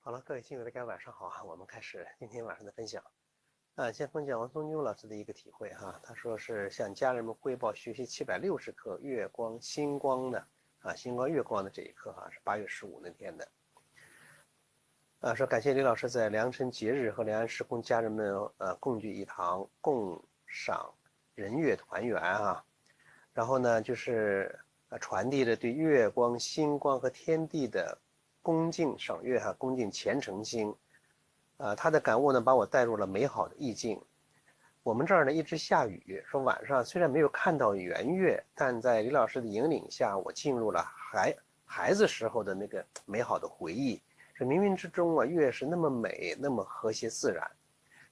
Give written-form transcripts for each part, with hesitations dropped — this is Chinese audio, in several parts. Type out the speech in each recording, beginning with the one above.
好了，各位亲友，大家晚上好啊！我们开始今天晚上的分享。先分享王宗牛老师的一个体会哈，他说是向家人们汇报学习760课月光星光的星光月光的这一课是8月15那天的。说感谢李老师在良辰节日和两岸时空家人们共聚一堂，共赏人月团圆然后呢，就是传递着对月光、星光和天地的恭敬赏月恭敬虔诚心。他的感悟呢，把我带入了美好的意境。我们这儿呢一直下雨，说晚上虽然没有看到圆月，但在李老师的引领下，我进入了孩子时候的那个美好的回忆。这冥冥之中月是那么美，那么和谐自然。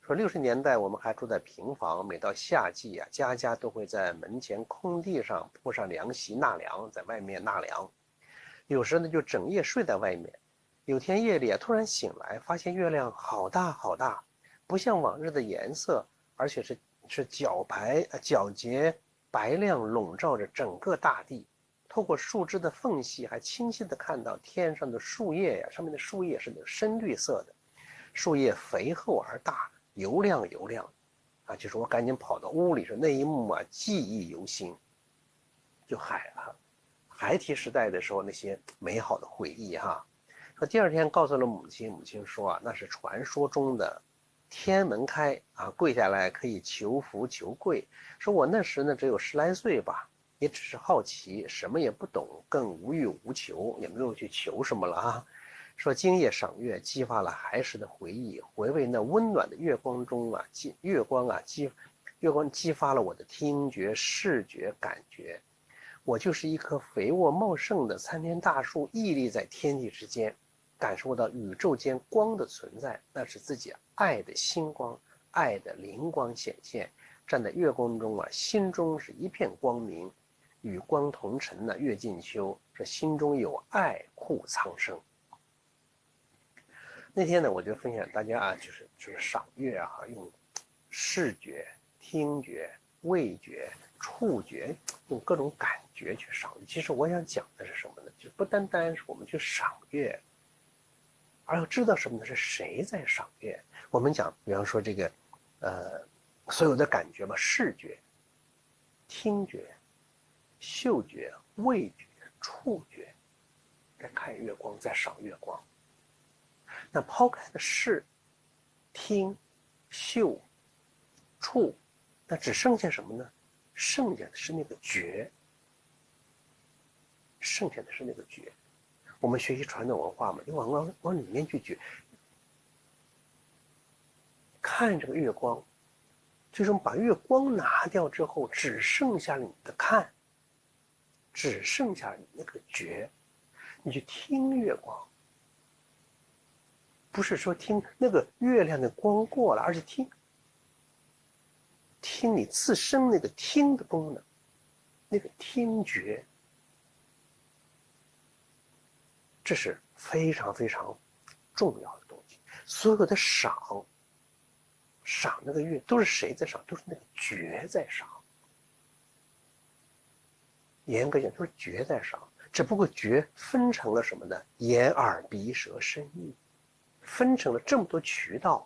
说60年代我们还住在平房，每到夏季家家都会在门前空地上铺上凉席纳凉，在外面纳凉。有时呢就整夜睡在外面。有天夜里突然醒来，发现月亮好大好大，不像往日的颜色，而且是皎洁白亮，笼罩着整个大地。透过树枝的缝隙，还清晰地看到天上的树叶上面的树叶是深绿色的，树叶肥厚而大，油亮油亮就是我赶紧跑到屋里，说那一幕记忆犹新，就孩提时代的时候那些美好的回忆说第二天告诉了母亲，母亲说那是传说中的天门开跪下来可以求福求贵。说我那时呢只有10来岁吧，也只是好奇，什么也不懂，更无欲无求，也没有去求什么了说今夜赏月，激发了孩时的回忆，回味那温暖的月光中月光激发了我的听觉、视觉、感觉。我就是一棵肥沃茂盛的参天大树，屹立在天地之间，感受到宇宙间光的存在，那是自己爱的星光，爱的灵光显现。站在月光中心中是一片光明，与光同尘月近秋，这心中有爱护苍生。那天呢，我就分享大家就是赏月用视觉、听觉、味觉、触觉，用各种感觉去赏月。其实我想讲的是什么呢？就不单单是我们去赏月，而要知道什么呢？是谁在赏月。我们讲，比方说这个，所有的感觉视觉、听觉、嗅觉、味觉、触觉，在看月光，在赏月光。那抛开的视、听、嗅、触，那只剩下什么呢？剩下的是那个觉，剩下的是那个觉。我们学习传统文化嘛，就往里面去觉，看这个月光，最终把月光拿掉之后，只剩下了你的看，只剩下你那个觉，你去听月光。不是说听那个月亮的光过了，而是听你自身那个听的功能，那个听觉，这是非常非常重要的东西。所有的赏那个月都是谁在赏？都是那个觉在赏。严格讲，都是觉在赏，只不过觉分成了什么呢？眼、耳、鼻、舌、身、意，分成了这么多渠道，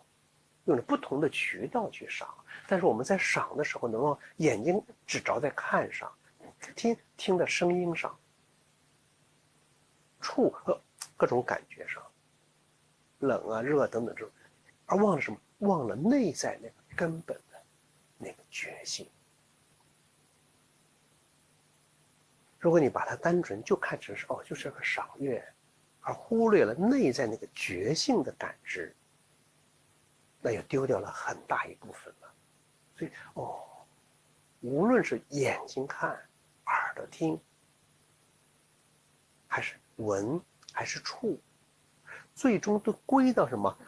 用了不同的渠道去赏。但是我们在赏的时候，能够眼睛只着在看上，听的声音上，触各种感觉上，冷热等等这种，而忘了什么？忘了内在那个根本的那个觉性。如果你把它单纯就看成是就是个赏月，而忽略了内在那个觉性的感知，那也丢掉了很大一部分了。所以无论是眼睛看、耳朵听，还是闻，还是触，最终都归到什么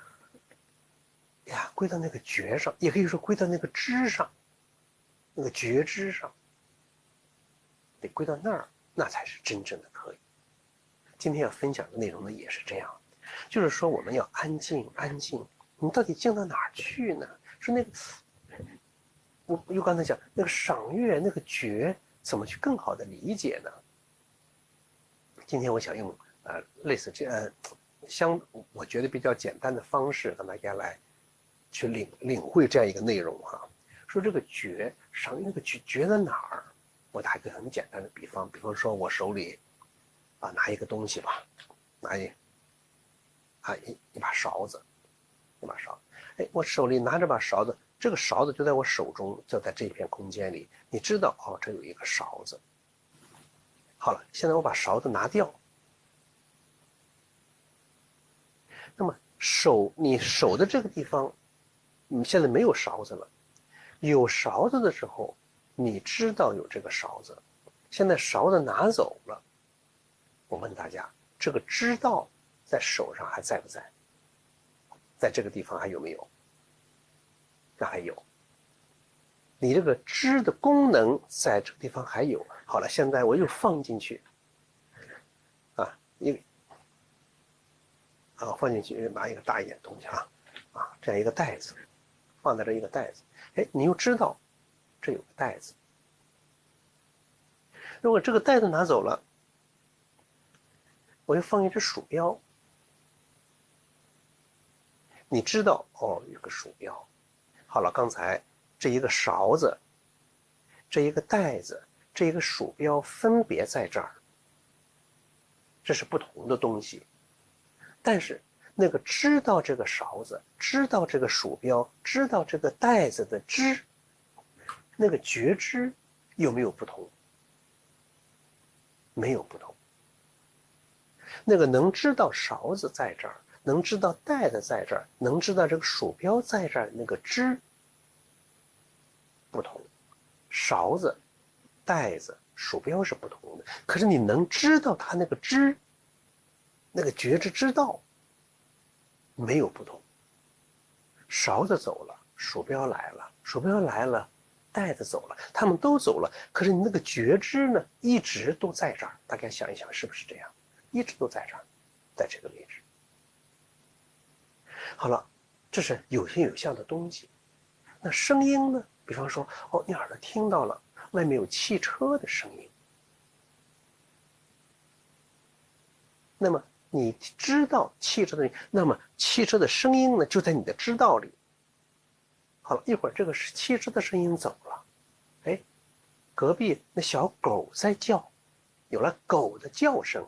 归到那个觉上，也可以说归到那个知上，那个觉知上，得归到那儿，那才是真正的可以。今天要分享的内容呢，也是这样，就是说我们要安静，安静。你到底静到哪儿去呢？是那个，我又刚才讲那个赏月，那个觉，怎么去更好的理解呢？今天我想用类似我觉得比较简单的方式，让大家来去领会这样一个内容哈。说这个觉，那个觉在哪儿？我打一个很简单的比方，比方说我手里拿一个东西吧，拿一把勺子，我手里拿着把勺子，这个勺子就在我手中，就在这片空间里。你知道这有一个勺子。好了，现在我把勺子拿掉，那么你手的这个地方，现在没有勺子了。有勺子的时候，你知道有这个勺子，现在勺子拿走了。我问大家，这个知道在手上还在不在？在这个地方还有没有？那还有。你这个知的功能在这个地方还有。好了，现在我又放进去，放进去，拿一个大一点东西这样一个袋子，放在这一个袋子，你又知道这有个袋子。如果这个袋子拿走了，我又放一只鼠标，你知道有个鼠标。好了，刚才这一个勺子，这一个袋子，这一个鼠标分别在这儿，这是不同的东西。但是那个知道这个勺子，知道这个鼠标，知道这个袋子的知，那个觉知有没有不同？没有不同。那个能知道勺子在这儿，能知道袋子在这儿，能知道这个鼠标在这儿，那个知不同。勺子、袋子、鼠标是不同的，可是你能知道它那个知，那个觉知知道没有不同。勺子走了，鼠标来了，鼠标来了，袋子走了，他们都走了，可是你那个觉知呢，一直都在这儿。大家想一想，是不是这样？一直都在这儿，在这个位置。好了，这是有形有相的东西。那声音呢？比方说，你耳朵听到了外面有汽车的声音，那么你知道汽车的声音，那么汽车的声音呢，就在你的知道里。好了，一会儿这个是汽车的声音走了，隔壁那小狗在叫，有了狗的叫声，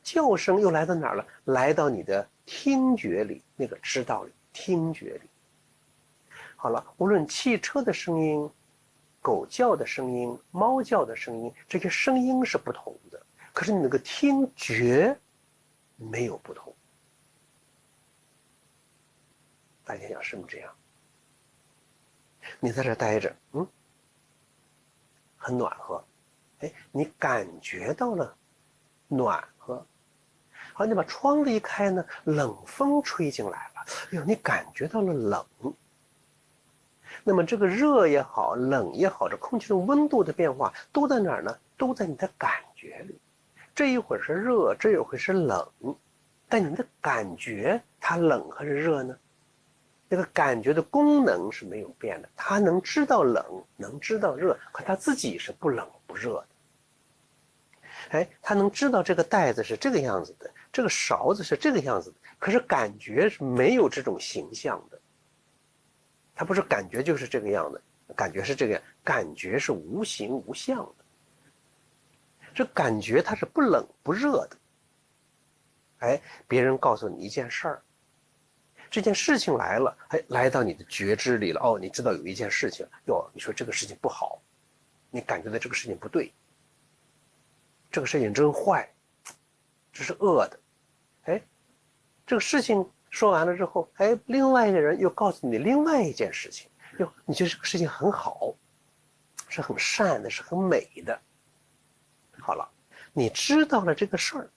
叫声又来到哪儿了？来到你的听觉里，那个知道里，听觉里。好了，无论汽车的声音、狗叫的声音、猫叫的声音，这些声音是不同的，可是你那个听觉没有不同。大家想是不是这样？你在这待着，很暖和，你感觉到了暖和。好，你把窗子一开呢，冷风吹进来了，你感觉到了冷。那么这个热也好，冷也好，这空气中温度的变化都在哪儿呢？都在你的感觉里。这一会儿是热，这一会儿是冷，但你的感觉它冷还是热呢？那个感觉的功能是没有变的，它能知道冷，能知道热，可它自己是不冷不热的。它能知道这个袋子是这个样子的，这个勺子是这个样子的，可是感觉是没有这种形象的。它不是感觉就是这个样的，感觉是这个样，感觉是无形无相的。这感觉它是不冷不热的。别人告诉你一件事儿，这件事情来了，来到你的觉知里了。你知道有一件事情，你说这个事情不好，你感觉到这个事情不对，这个事情真坏，这是恶的。这个事情说完了之后，另外一个人又告诉你另外一件事情，你觉得这个事情很好，是很善的，是很美的。好了，你知道了这个事儿，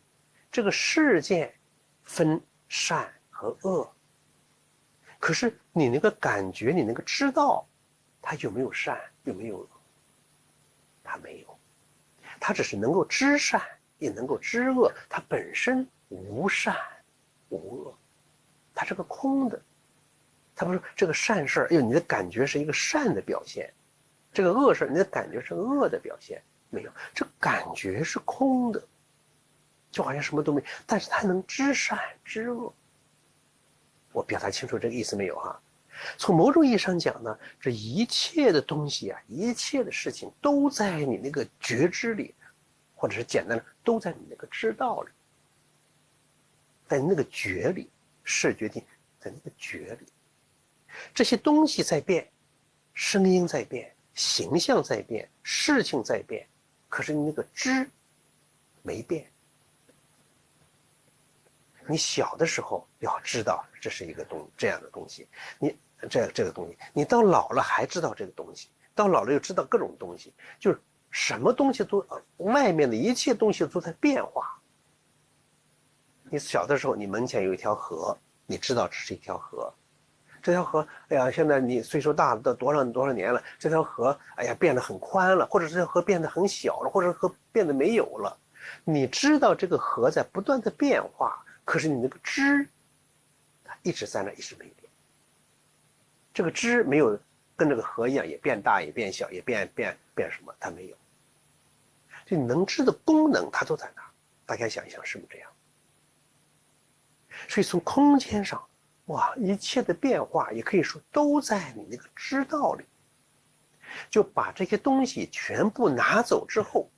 这个事件分善和恶，可是你那个感觉，你那个知道，它有没有善，有没有恶？它没有，它只是能够知善，也能够知恶，它本身无善无恶。它是个空的，它不是这个善事儿，你的感觉是一个善的表现，这个恶事你的感觉是个恶的表现，没有，这感觉是空的。就好像什么都没，但是它能知善知恶。我表达清楚这个意思没有哈？从某种意义上讲呢，这一切的东西啊，一切的事情都在你那个觉知里，或者是简单的都在你那个知道里，在你那个觉里，是决定在那个觉里，这些东西在变，声音在变，形象在变，事情在变，可是你那个知没变。你小的时候要知道这是一个这样的东西，你这个东西，你到老了还知道这个东西，到老了又知道各种东西，就是什么东西都外面的一切东西都在变化。你小的时候，你门前有一条河，你知道这是一条河，这条河，哎呀，现在你岁数大了，都多少年了，这条河，哎呀，变得很宽了，或者这条河变得很小了，或者河变得没有了，你知道这个河在不断的变化。可是你那个知，它一直在那，一直没变。这个知没有跟这个河一样，也变大，也变小，也变什么，它没有。就你能知的功能，它都在那儿。大家想一想，是不是这样？所以从空间上，哇，一切的变化，也可以说都在你那个知道里。就把这些东西全部拿走之后，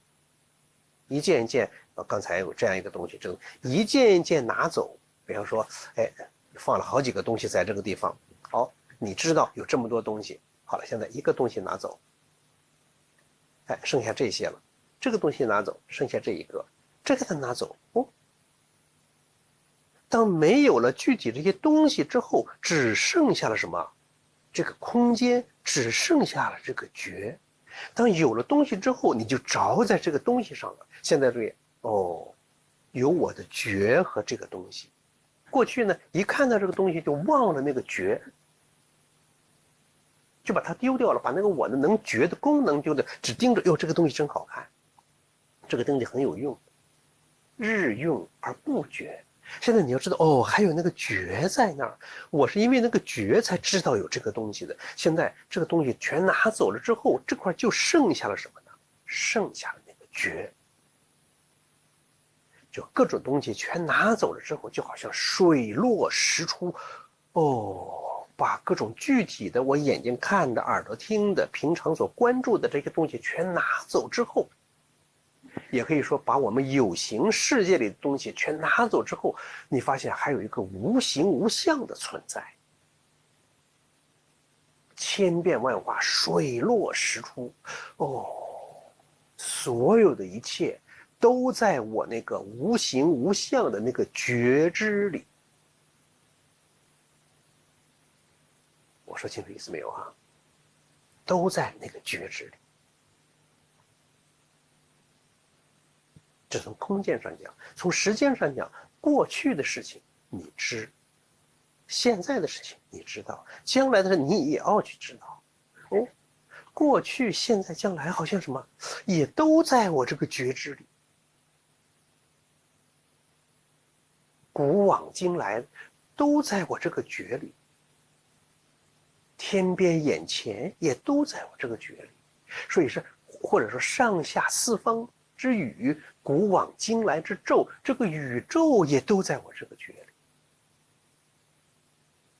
一件一件。刚才有这样一个东西，这一件一件拿走，比方说，哎，放了好几个东西在这个地方，好，你知道有这么多东西，好了，现在一个东西拿走，哎，剩下这些了，这个东西拿走，剩下这一个，这个再拿走，哦，当没有了具体这些东西之后，只剩下了什么？这个空间，只剩下了这个觉。当有了东西之后，你就着在这个东西上了。现在注意。哦，有我的觉和这个东西。过去呢，一看到这个东西就忘了那个觉，就把它丢掉了，把那个我的能觉的功能丢掉，只盯着哟，这个东西真好看，这个东西很有用，日用而不觉。现在你要知道，哦，还有那个觉在那儿，我是因为那个觉才知道有这个东西的。现在这个东西全拿走了之后，这块就剩下了什么呢？剩下了那个觉。就各种东西全拿走了之后，就好像水落石出，哦，把各种具体的我眼睛看的、耳朵听的、平常所关注的这些东西全拿走之后，也可以说把我们有形世界里的东西全拿走之后，你发现还有一个无形无相的存在，千变万化，水落石出，哦，所有的一切。都在我那个无形无相的那个觉知里。我说清楚意思没有哈？都在那个觉知里。这从空间上讲，从时间上讲，过去的事情你知，现在的事情你知道，将来的事你也要去知道。哦，过去、现在、将来好像什么，也都在我这个觉知里。古往今来，都在我这个觉里。天边眼前也都在我这个觉里，所以是或者说上下四方之宇，古往今来之宙，这个宇宙也都在我这个觉里，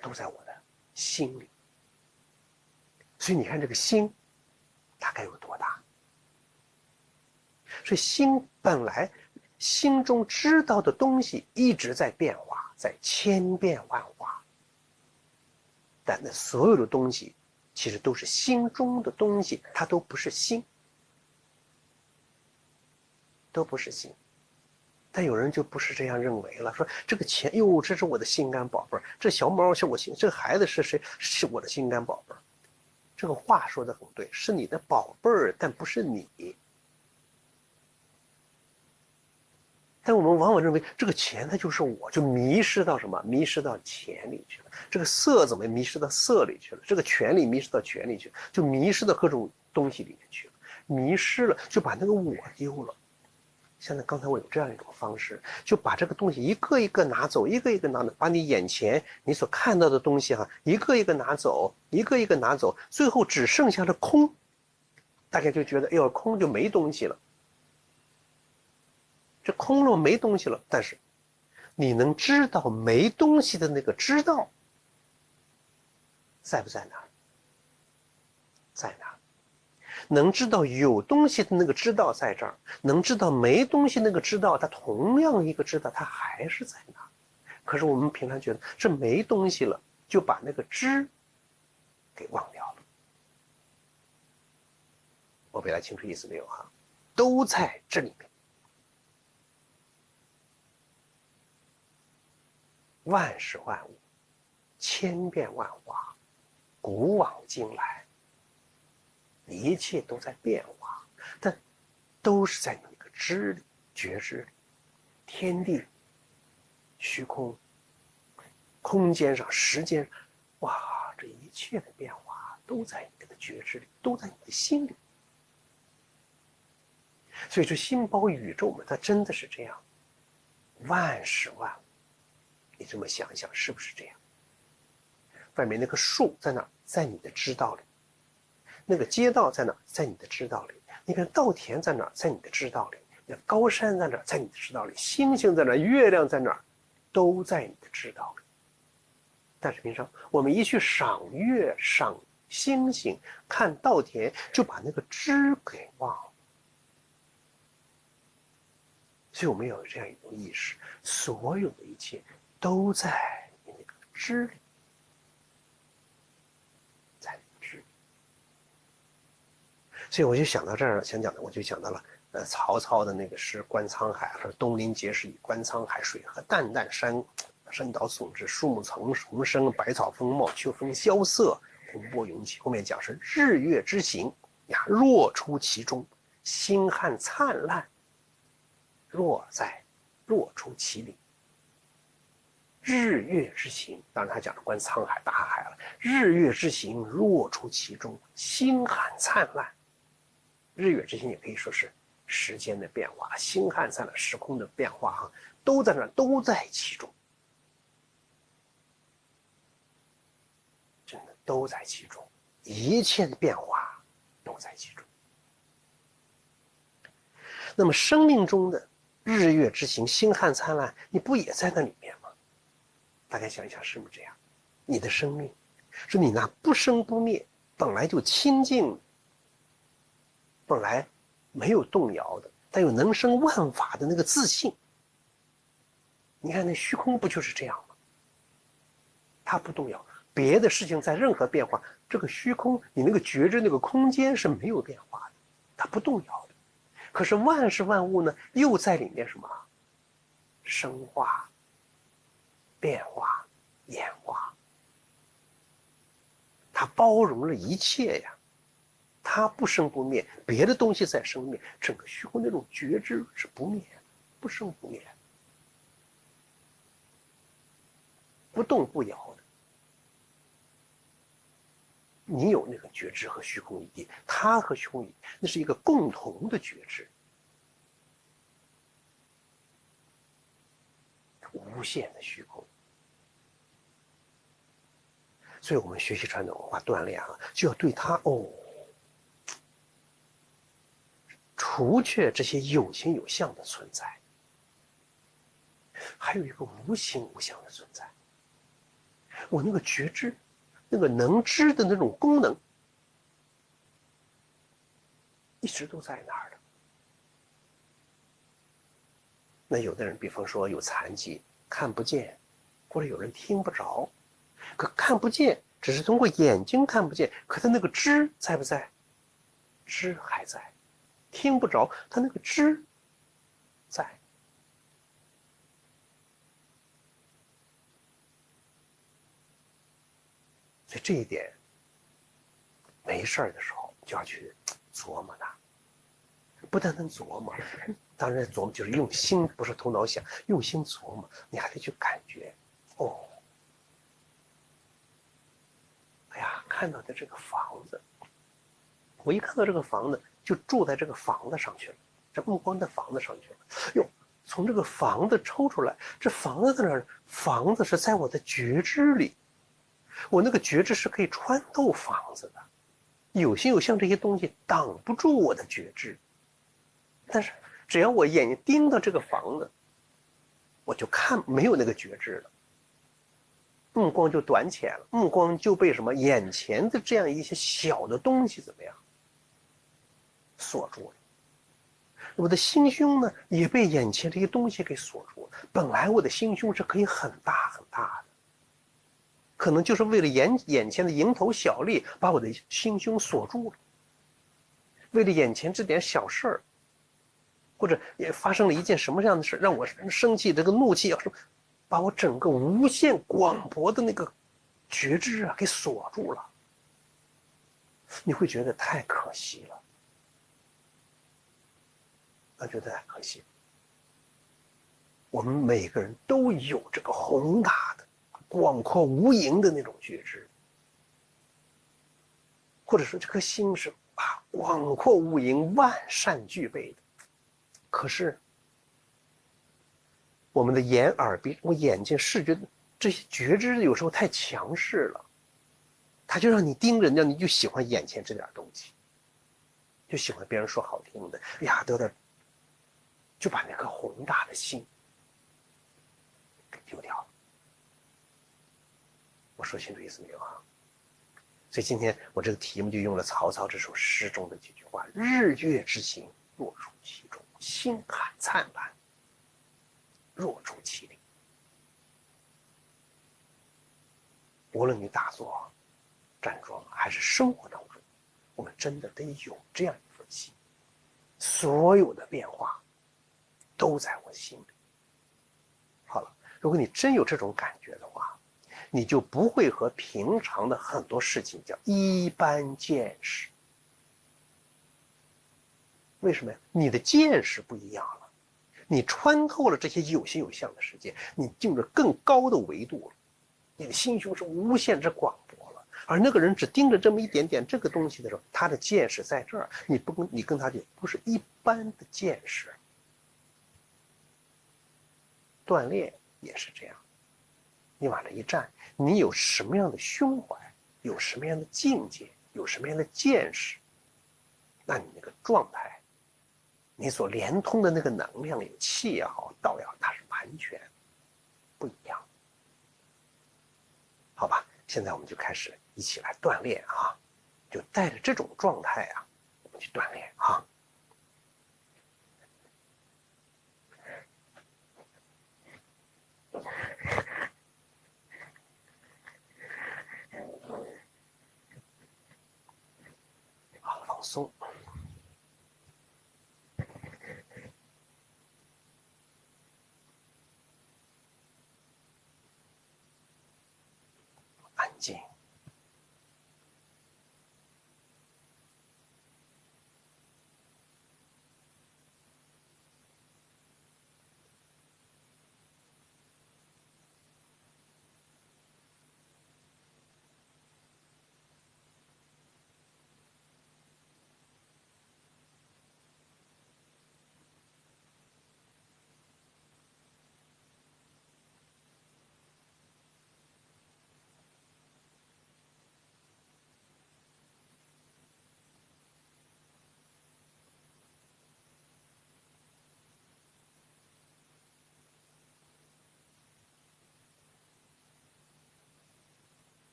都在我的心里。所以你看这个心大概有多大？所以心本来心中知道的东西一直在变化，在千变万化。但那所有的东西其实都是心中的东西，它都不是心，都不是心。但有人就不是这样认为了，说这个钱，哟，这是我的心肝宝贝儿，这小猫是我心，这个孩子是谁？是我的心肝宝贝儿。这个话说得很对，是你的宝贝儿，但不是你。但我们往往认为这个钱它就是我，就迷失到什么？迷失到钱里去了。这个色怎么迷失到色里去了？这个权利迷失到权利去了，就迷失到各种东西里面去了。迷失了，就把那个我丢了。现在刚才我有这样一种方式，就把这个东西一个一个拿走，一个一个拿走，把你眼前你所看到的东西哈，一个一个拿走，一个一个拿走，最后只剩下了空。大家就觉得，哎呦，空就没东西了。这空了没东西了，但是你能知道没东西的那个知道在不在哪儿？在哪儿？能知道有东西的那个知道在这儿，能知道没东西那个知道，它同样一个知道，它还是在哪儿？可是我们平常觉得这没东西了，就把那个知给忘掉了。我表达清楚意思没有哈？都在这里面。万事万物，千变万化，古往今来，一切都在变化，但都是在那个知里、觉知里，天地、虚空、空间上、时间上，哇，这一切的变化都在你的觉知里，都在你的心里。所以说，心包宇宙嘛，它真的是这样，万事万物。你这么想一想，是不是这样？外面那棵树在哪儿？在你的知道里。那个街道在哪儿？在你的知道里。你看稻田在哪儿？在你的知道里。那高山在哪儿？在你的知道里。星星在哪儿？月亮在哪儿？都在你的知道里。但是平常我们一去赏月、赏星星、看稻田，就把那个知给忘了。所以我们要有这样一种意识，所有的一切都在你那个知里，在那个知里。所以我就想到这儿，想讲的我就想到了，曹操的那个诗《观沧海》，说东临碣石以观沧海，水何澹澹，山岛竦峙，树木丛生，百草丰茂，秋风萧瑟，洪波涌起。后面讲是日月之行呀，若出其中，星汉灿烂，若出其里。日月之行，当然他讲的观沧海大海了。日月之行，若出其中，星汉灿烂。日月之行也可以说是时间的变化，星汉灿烂，时空的变化哈，都在那，都在其中，真的都在其中，一切的变化都在其中。那么生命中的日月之行，星汉灿烂，你不也在那里面吗？大家想一想，是不是这样？你的生命是你那不生不灭，本来就清净，本来没有动摇的，但又能生万法的那个自信。你看那虚空不就是这样吗？它不动摇，别的事情在任何变化，这个虚空你那个觉知那个空间是没有变化的，它不动摇的。可是万事万物呢，又在里面什么生化、变化、演化，它包容了一切呀，它不生不灭，别的东西在生灭，整个虚空那种觉知是不灭，不生不灭，不动不摇的。你有那个觉知和虚空一体，它和虚空一体，那是一个共同的觉知，无限的虚空。所以我们学习传统文化锻炼啊，就要对它除却这些有形有相的存在，还有一个无形无相的存在。我那个觉知，那个能知的那种功能，一直都在那儿的。那有的人，比方说有残疾，看不见，或者有人听不着，可看不见，只是通过眼睛看不见，可他那个知在不在？知还在。听不着，他那个知在。所以这一点，没事儿的时候就要去琢磨它，不但能琢磨，当然琢磨就是用心，不是头脑想，用心琢磨，你还得去感觉。哎呀，看到的这个房子，我一看到这个房子，就住在这个房子上去了，这目光在房子上去了。哟，从这个房子抽出来，这房子在哪儿？房子是在我的觉知里，我那个觉知是可以穿透房子的。有形有相这些东西挡不住我的觉知，但是只要我眼睛盯到这个房子，我就没有那个觉知了，目光就短浅了，目光就被什么眼前的这样一些小的东西怎么样锁住了。我的心胸呢，也被眼前这些东西给锁住了。本来我的心胸是可以很大很大的，可能就是为了眼前的蝇头小利，把我的心胸锁住了。为了眼前这点小事儿，或者也发生了一件什么样的事，让我生气，这个怒气要说，把我整个无限广博的那个觉知啊给锁住了。你会觉得太可惜了，觉得太可惜了。我们每个人都有这个宏大的、广阔无垠的那种觉知，或者说这颗心是广阔无垠、万善俱备的。可是我们的眼、耳、鼻、我眼睛、视觉这些觉知有时候太强势了，他就让你盯着，让你就喜欢眼前这点东西，就喜欢别人说好听的，哎呀，得到，就把那颗宏大的心给丢掉了。我说清楚意思没有啊？所以今天我这个题目就用了曹操这首诗中的几句话：日月之行，若出其中；星海灿烂，若出其里。无论你打坐、站桩还是生活当中，我们真的得有这样一份心，所有的变化都在我心里。好了，如果你真有这种感觉的话，你就不会和平常的很多事情叫一般见识。为什么呀？你的见识不一样了，你穿透了这些有形有相的世界，你进入了更高的维度了，你的心胸是无限之广博了。而那个人只盯着这么一点点这个东西的时候，他的见识在这儿，你跟他就不是一般的见识。锻炼也是这样，你往那一站，你有什么样的胸怀，有什么样的境界，有什么样的见识，那你那个状态，你所连通的那个能量，有气也好，道也好，它是完全不一样。好吧，现在我们就开始一起来锻炼啊，就带着这种状态啊，我们去锻炼啊。好，放松。安静。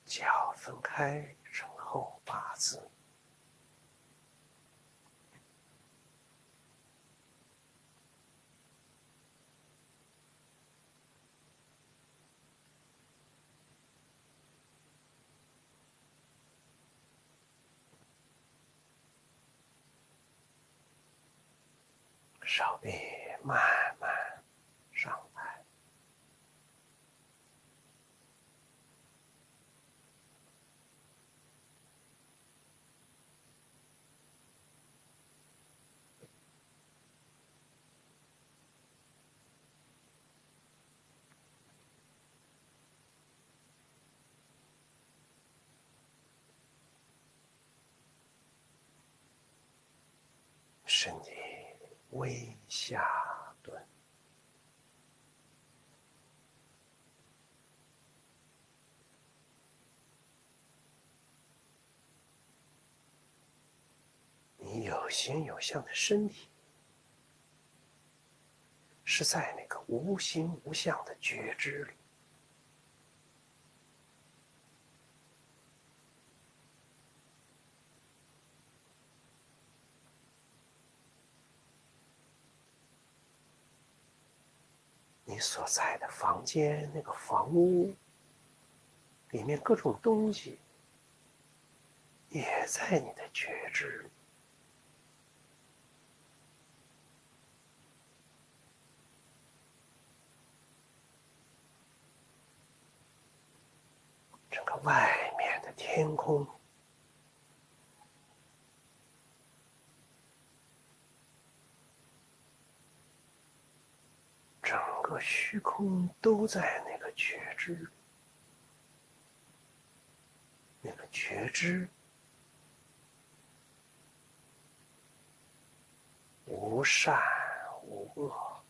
脚分开成后八字，手臂慢慢上抬，身体微下蹲，你有有形有相的身体，是在那个无形无相的觉知里。你所在的房间，那个房屋里面各种东西，也在你的觉知里。整个外面的天空，整个虚空都在那个觉知里。那个觉知无善无恶，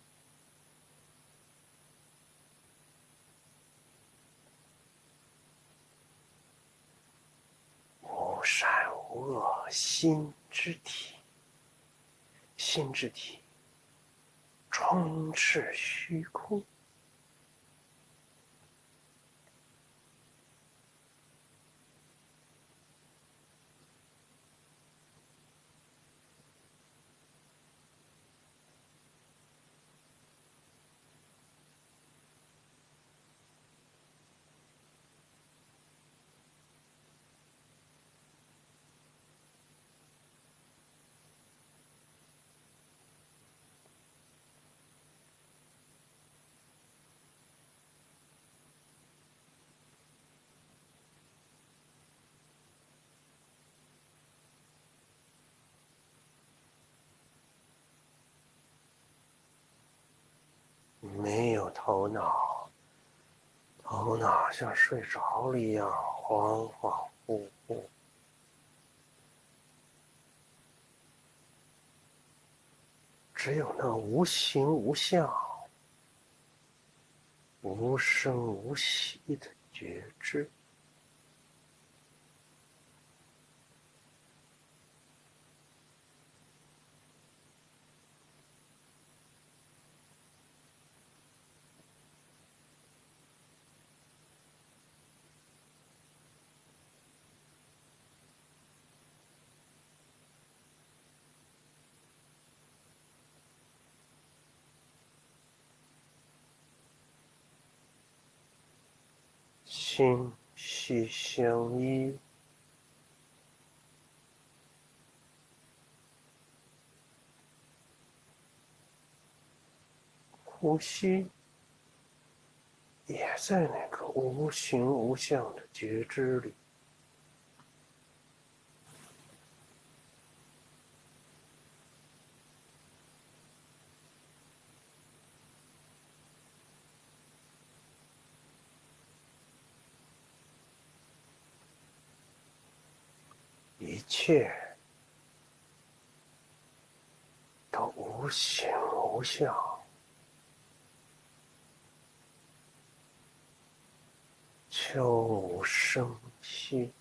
无善无恶，心之体，心之体充斥虚空。没有头脑，头脑像睡着了一样恍恍惚惚。只有那无形无相、无声无息的觉知。心息相依，呼吸也在那个无形无相的觉知里。一切都无形无相，悄无声息。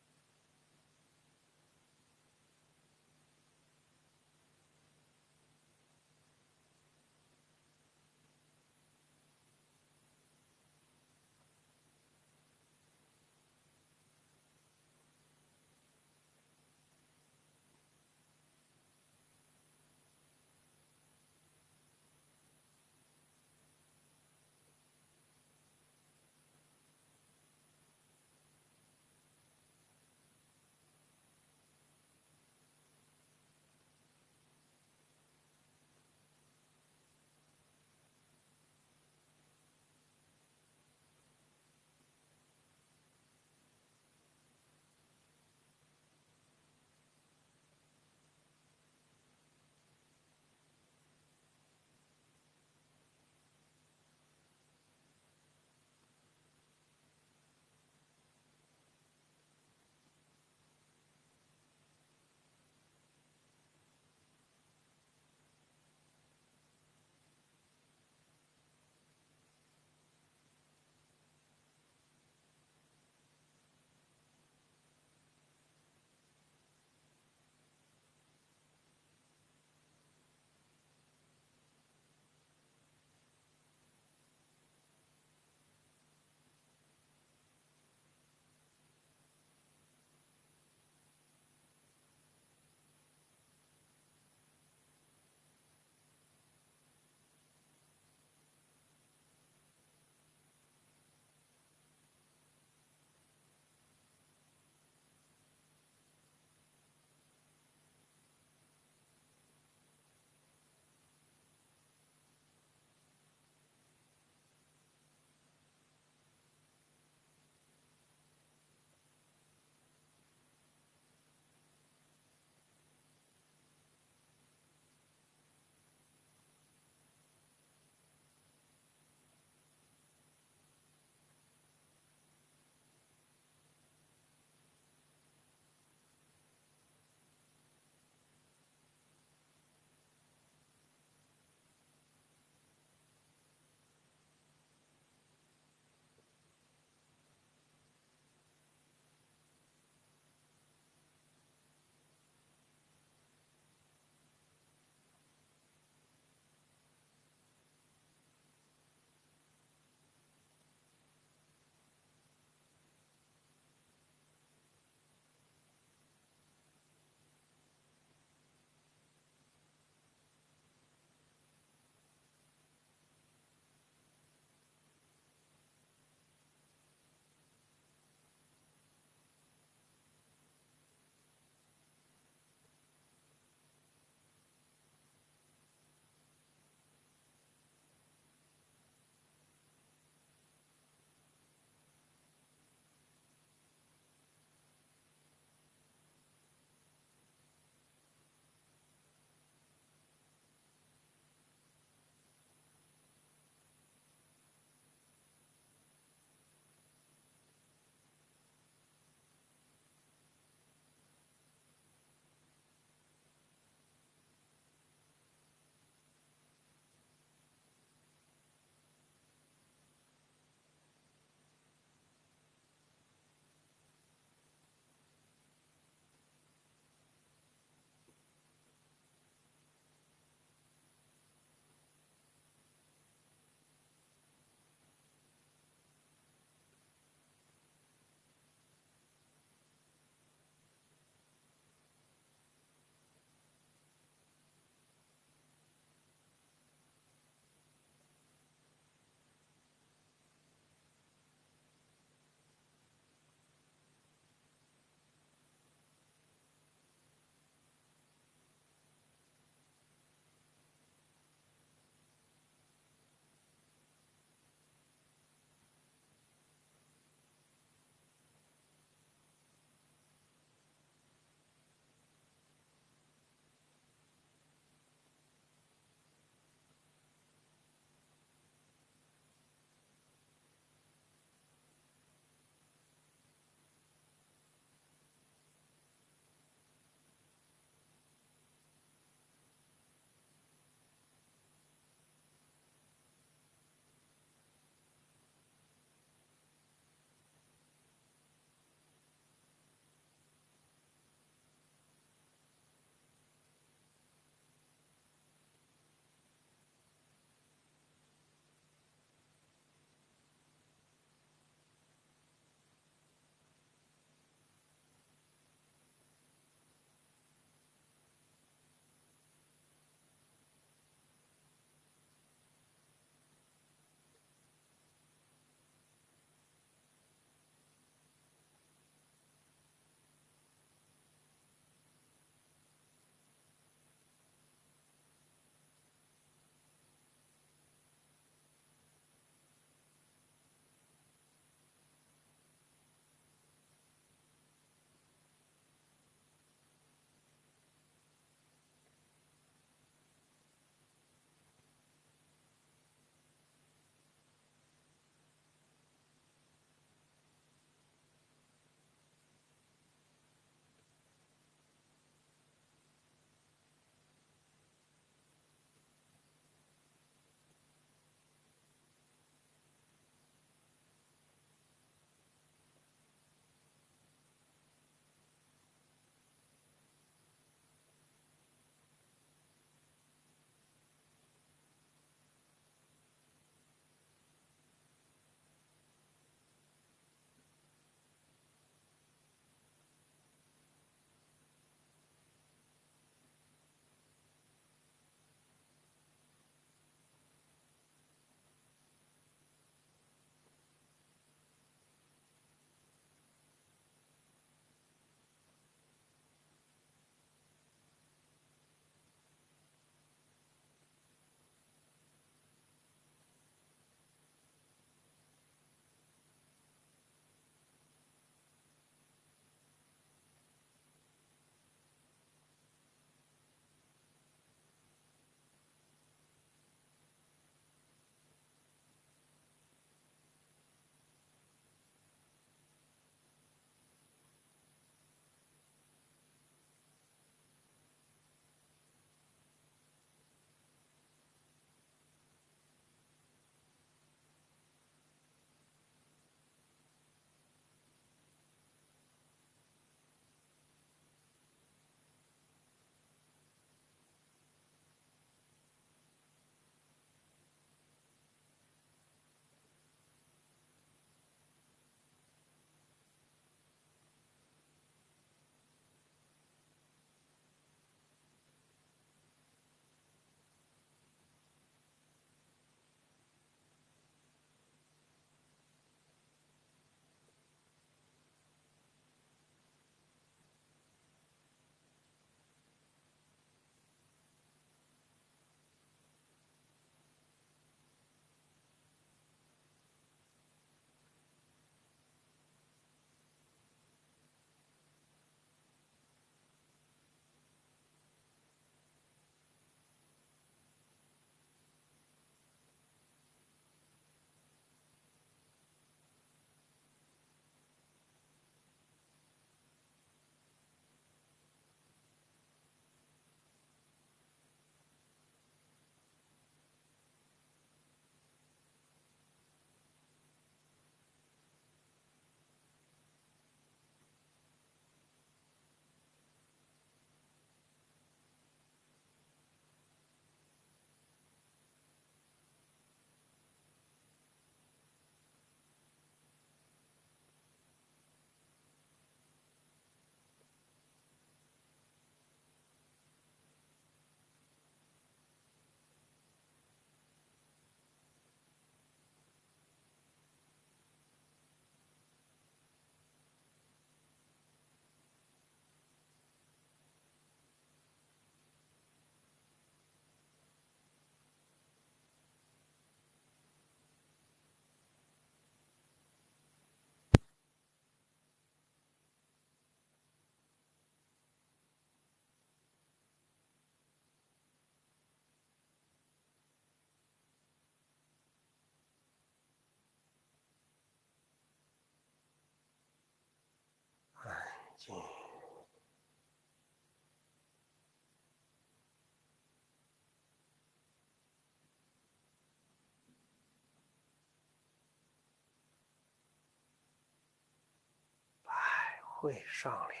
会上脸，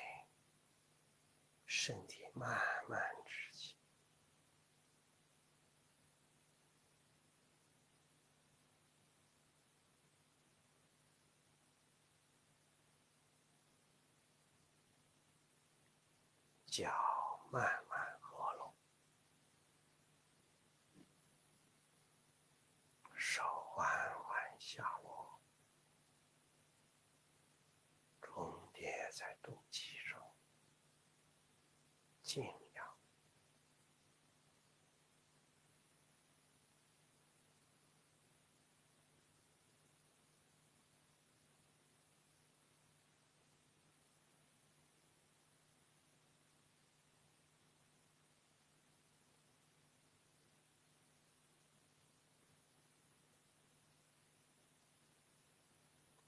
身体慢慢直起，脚慢慢合拢，手缓缓下落，重叠在肚脐上，静养。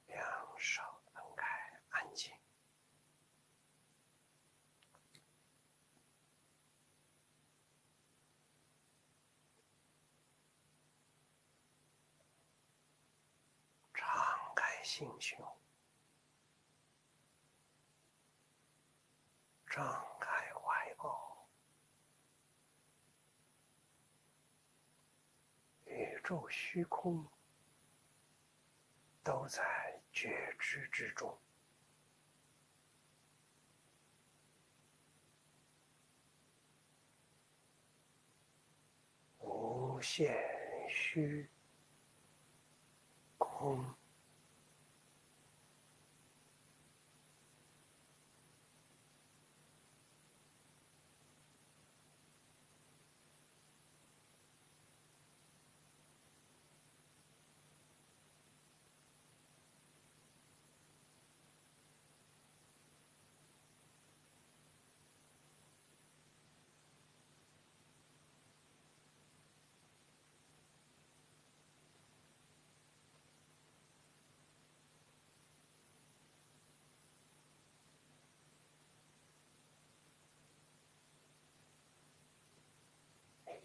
两手分开，安静。敞开心胸，张开怀抱，宇宙虚空都在觉知之中。无限虚空，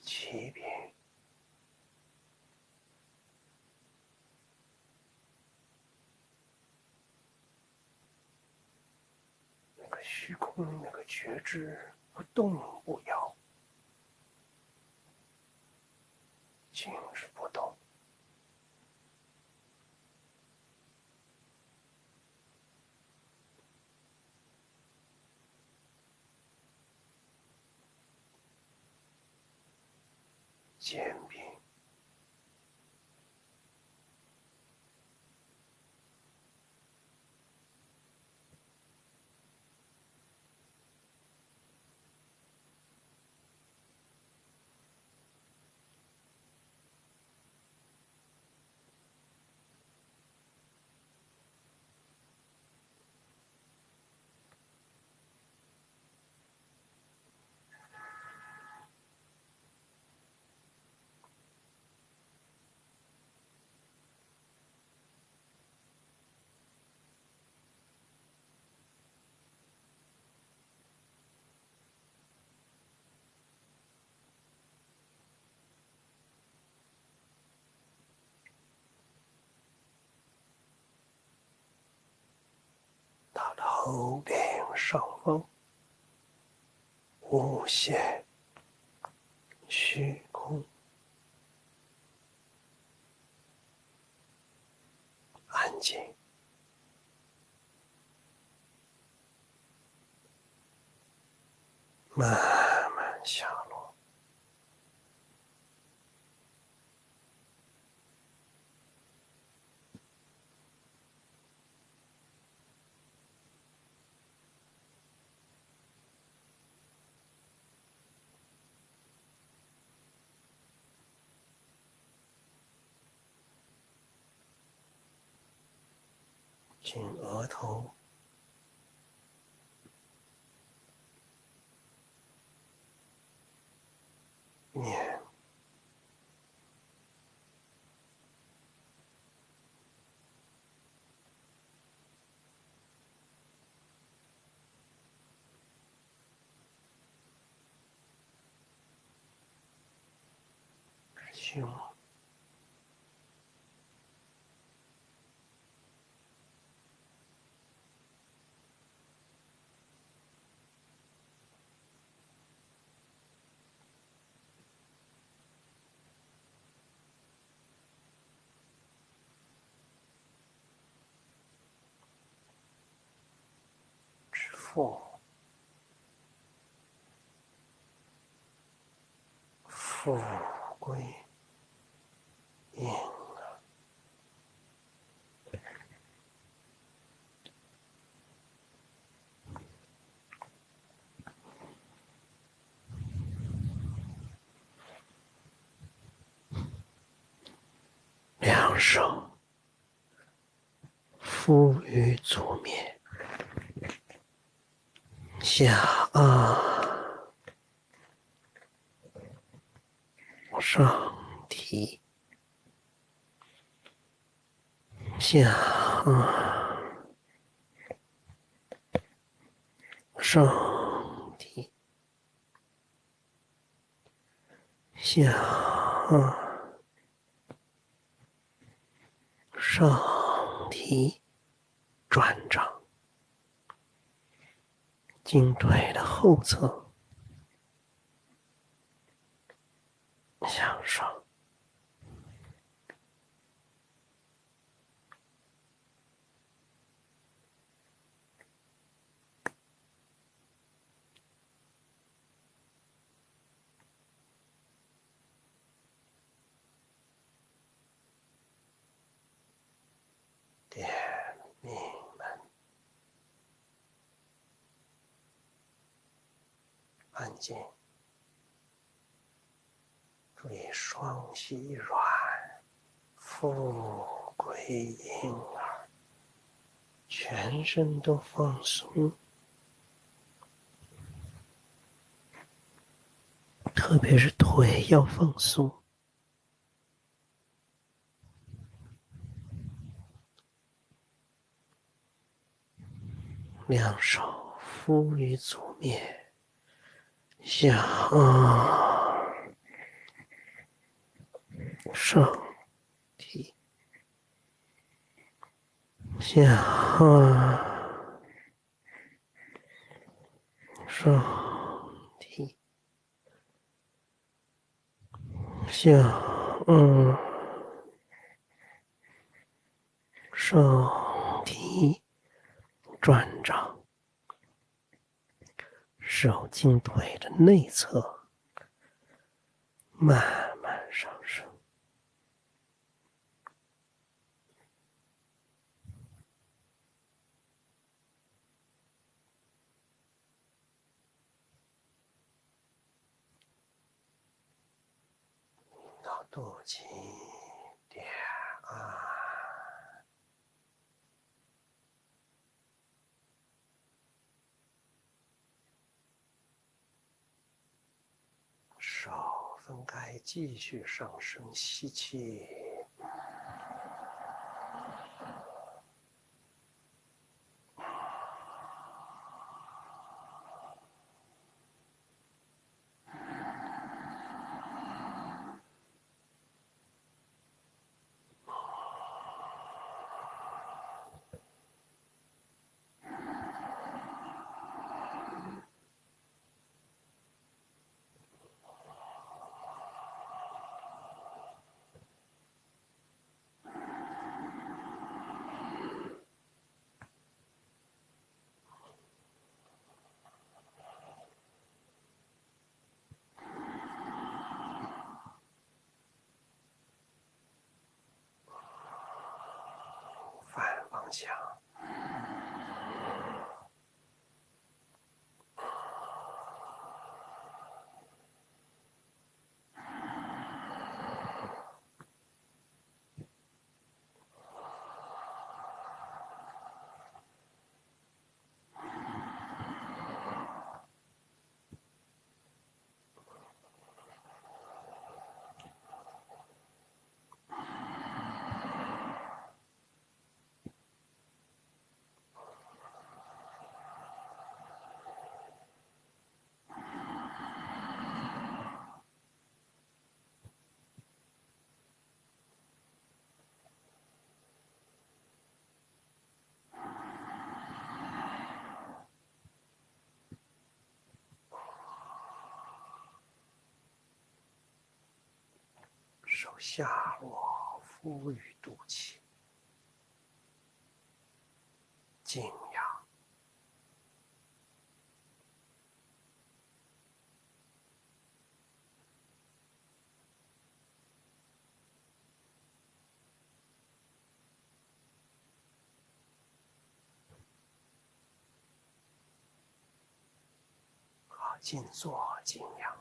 启禀。那个虚空，那个觉知不动不摇，静止不动。肩并，到头顶上方，无限虚空，安静。慢慢下落，经额头、面、胸、富贵婴儿，两手敷于足面，下上提，下上提，下上提，转掌，颈腿的后侧向上。点命门，安静。注意双膝软，富贵婴儿，全身都放松，特别是腿要放松。两手敷于足面，下上提，下上提，下上提，转掌，手颈腿的内侧慢慢上升。到肚脐，点手分开，继续上升，吸气，反方向。手下落，敷于肚脐，静养。静坐静养。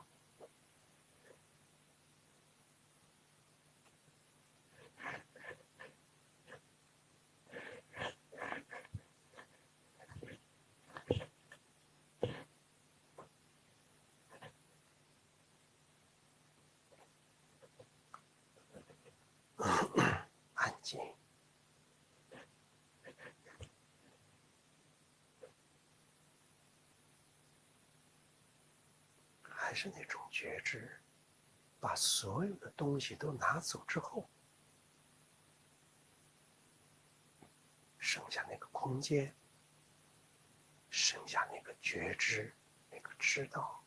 安静。还是那种觉知，把所有的东西都拿走之后，剩下那个空间，剩下那个觉知，那个知道。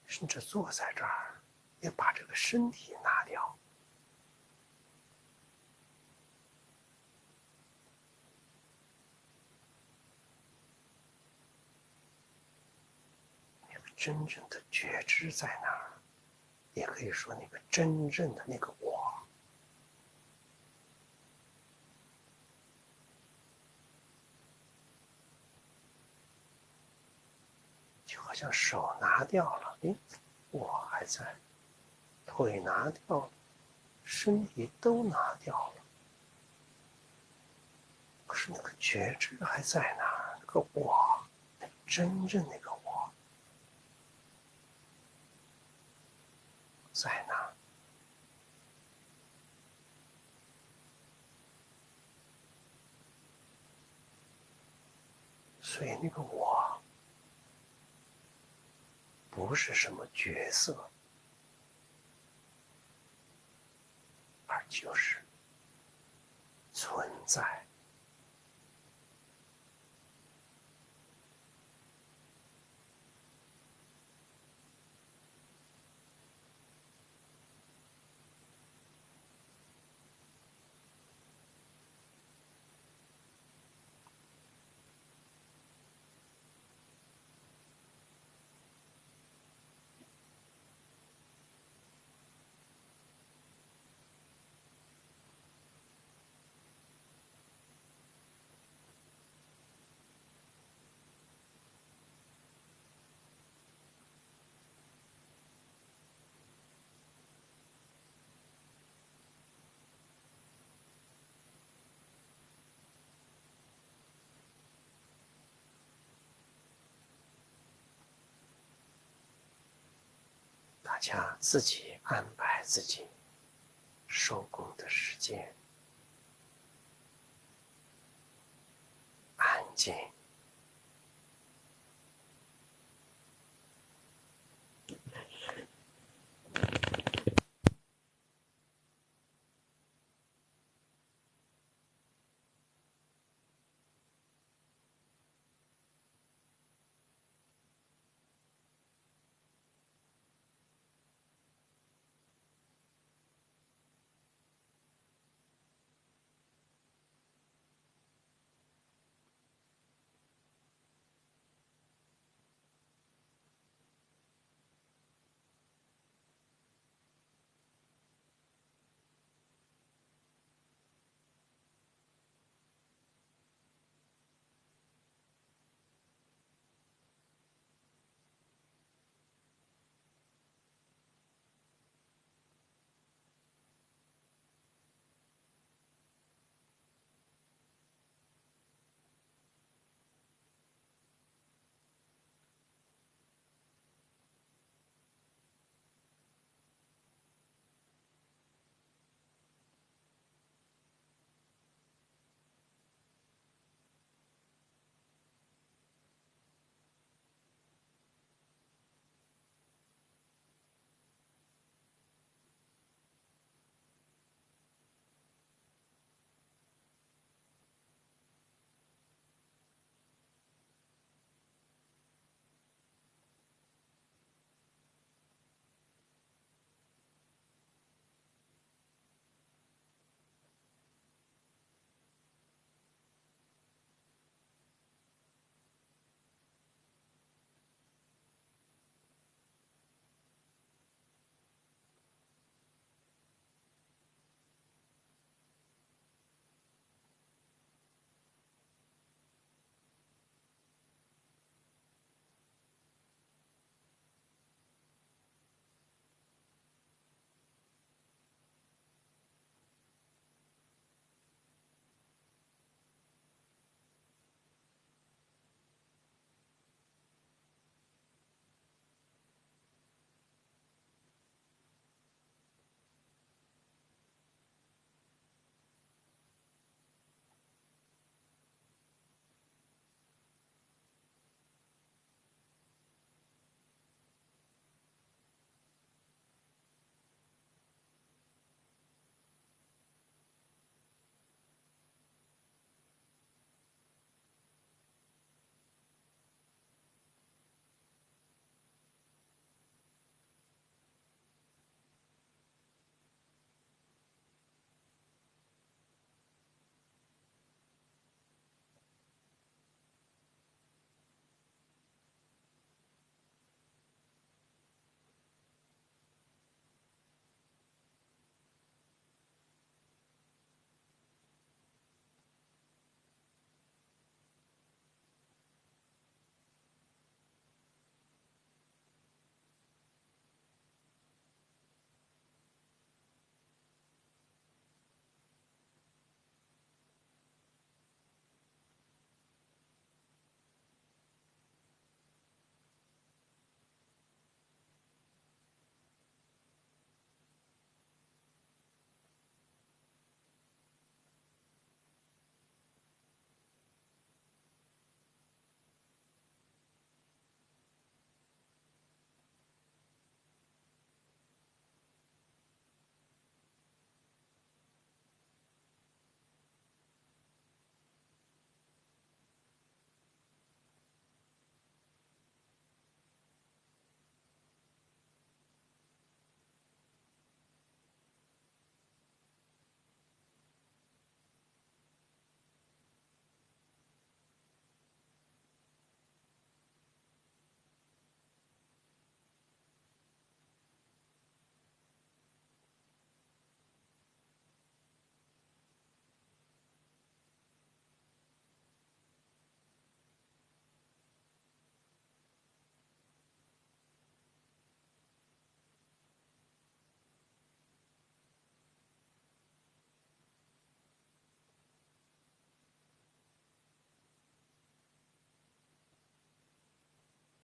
甚至坐在这儿，也把这个身体拿掉。那个真正的觉知在哪儿？也可以说那个真正的那个我。就好像手拿掉了，我还在；腿拿掉了，身体都拿掉了。可是那个觉知还在那儿，那个我，真正那个我，在那儿。所以那个我，不是什么角色，而就是存在。大家自己安排自己收工的时间，安静。